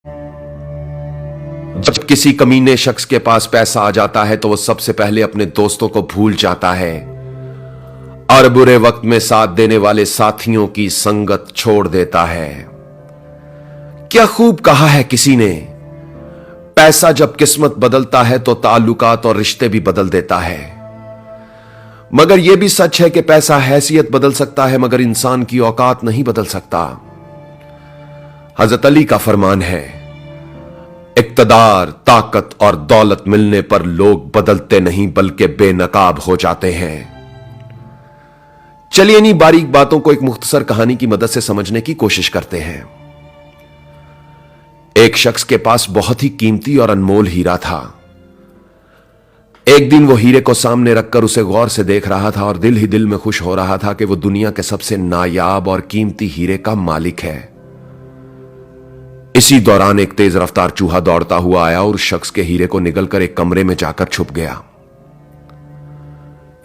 जब किसी कमीने शख्स के पास पैसा आ जाता है तो वो सबसे पहले अपने दोस्तों को भूल जाता है और बुरे वक्त में साथ देने वाले साथियों की संगत छोड़ देता है। क्या खूब कहा है किसी ने, पैसा जब किस्मत बदलता है तो ताल्लुकात और रिश्ते भी बदल देता है। मगर यह भी सच है कि पैसा हैसियत बदल सकता है मगर इंसान की औकात नहीं बदल सकता। हजरत अली का फरमान है, इक्तदार, ताकत और दौलत मिलने पर लोग बदलते नहीं बल्कि बेनकाब हो जाते हैं। चलिए इन्हीं बारीक बातों को एक मुख्तसर कहानी की मदद से समझने की कोशिश करते हैं। एक शख्स के पास बहुत ही कीमती और अनमोल हीरा था। एक दिन वो हीरे को सामने रखकर उसे गौर से देख रहा था और दिल ही दिल में खुश हो रहा था कि वो दुनिया के सबसे नायाब और कीमती हीरे का मालिक है। इसी दौरान एक तेज रफ्तार चूहा दौड़ता हुआ आया और उस शख्स के हीरे को निगलकर एक कमरे में जाकर छुप गया।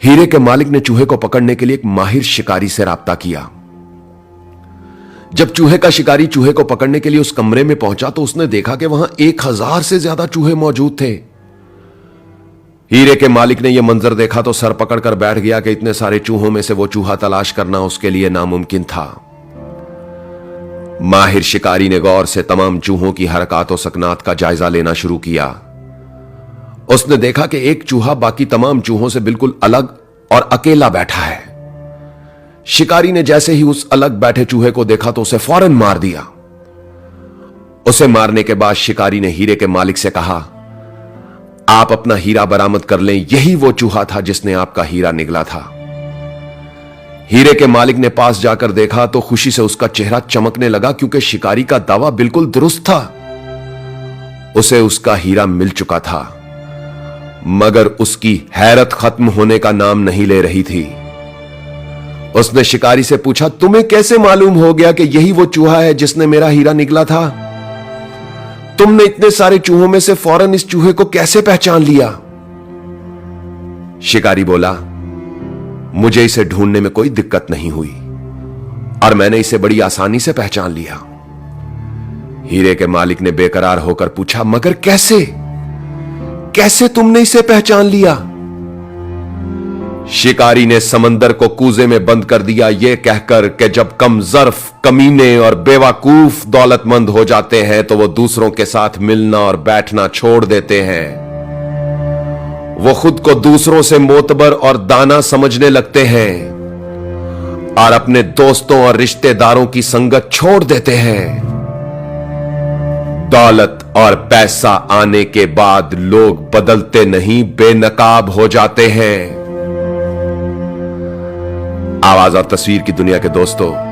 हीरे के मालिक ने चूहे को पकड़ने के लिए एक माहिर शिकारी से राब्ता किया। जब चूहे का शिकारी चूहे को पकड़ने के लिए उस कमरे में पहुंचा तो उसने देखा कि वहां 1000 से ज्यादा चूहे मौजूद थे। हीरे के मालिक ने यह मंजर देखा तो सर पकड़कर बैठ गया कि इतने सारे चूहों में से वो चूहा तलाश करना उसके लिए नामुमकिन था। माहिर शिकारी ने गौर से तमाम चूहों की हरकत और सकनात का जायजा लेना शुरू किया। उसने देखा कि एक चूहा बाकी तमाम चूहों से बिल्कुल अलग और अकेला बैठा है। शिकारी ने जैसे ही उस अलग बैठे चूहे को देखा तो उसे फौरन मार दिया। उसे मारने के बाद शिकारी ने हीरे के मालिक से कहा, आप अपना हीरा बरामद कर लें, यही वो चूहा था जिसने आपका हीरा निगला था। हीरे के मालिक ने पास जाकर देखा तो खुशी से उसका चेहरा चमकने लगा क्योंकि शिकारी का दावा बिल्कुल दुरुस्त था। उसे उसका हीरा मिल चुका था मगर उसकी हैरत खत्म होने का नाम नहीं ले रही थी। उसने शिकारी से पूछा, तुम्हें कैसे मालूम हो गया कि यही वो चूहा है जिसने मेरा हीरा निगला था? तुमने इतने सारे चूहों में से फौरन इस चूहे को कैसे पहचान लिया? शिकारी बोला, मुझे इसे ढूंढने में कोई दिक्कत नहीं हुई और मैंने इसे बड़ी आसानी से पहचान लिया। हीरे के मालिक ने बेकरार होकर पूछा, मगर कैसे कैसे तुमने इसे पहचान लिया? शिकारी ने समंदर को कूजे में बंद कर दिया, यह कहकर कि जब कम ज़र्फ, कमीने और बेवकूफ दौलतमंद हो जाते हैं तो वो दूसरों के साथ मिलना और बैठना छोड़ देते हैं। वो खुद को दूसरों से मोतबर और दाना समझने लगते हैं और अपने दोस्तों और रिश्तेदारों की संगत छोड़ देते हैं। दौलत और पैसा आने के बाद लोग बदलते नहीं, बेनकाब हो जाते हैं। आवाज और तस्वीर की दुनिया के दोस्तों,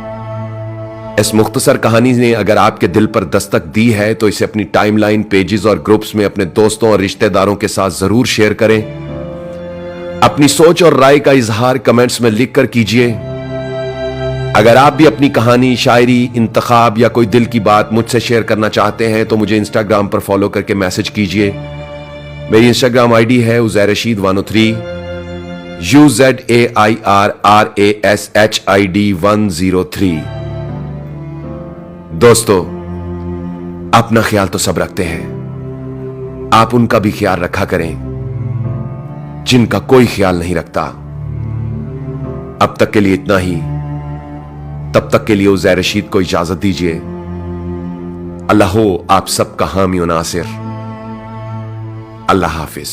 इस मुख्तसर कहानी ने अगर आपके दिल पर दस्तक दी है तो इसे अपनी टाइमलाइन, पेजेस और ग्रुप्स में अपने दोस्तों और रिश्तेदारों के साथ जरूर शेयर करें। अपनी सोच और राय का इजहार कमेंट्स में लिखकर कीजिए। अगर आप भी अपनी कहानी, शायरी, इंतखाब या कोई दिल की बात मुझसे शेयर करना चाहते हैं तो मुझे इंस्टाग्राम पर फॉलो करके मैसेज कीजिए। मेरी इंस्टाग्राम आईडी है उज़ैर रशीद 103, UZAIRRASHID 103। दोस्तों, अपना ख्याल तो सब रखते हैं, आप उनका भी ख्याल रखा करें जिनका कोई ख्याल नहीं रखता। अब तक के लिए इतना ही। तब तक के लिए उज़ैर रशीद को इजाजत दीजिए। अल्लाह हो आप सबका हामी और नासिर। अल्लाह हाफिज।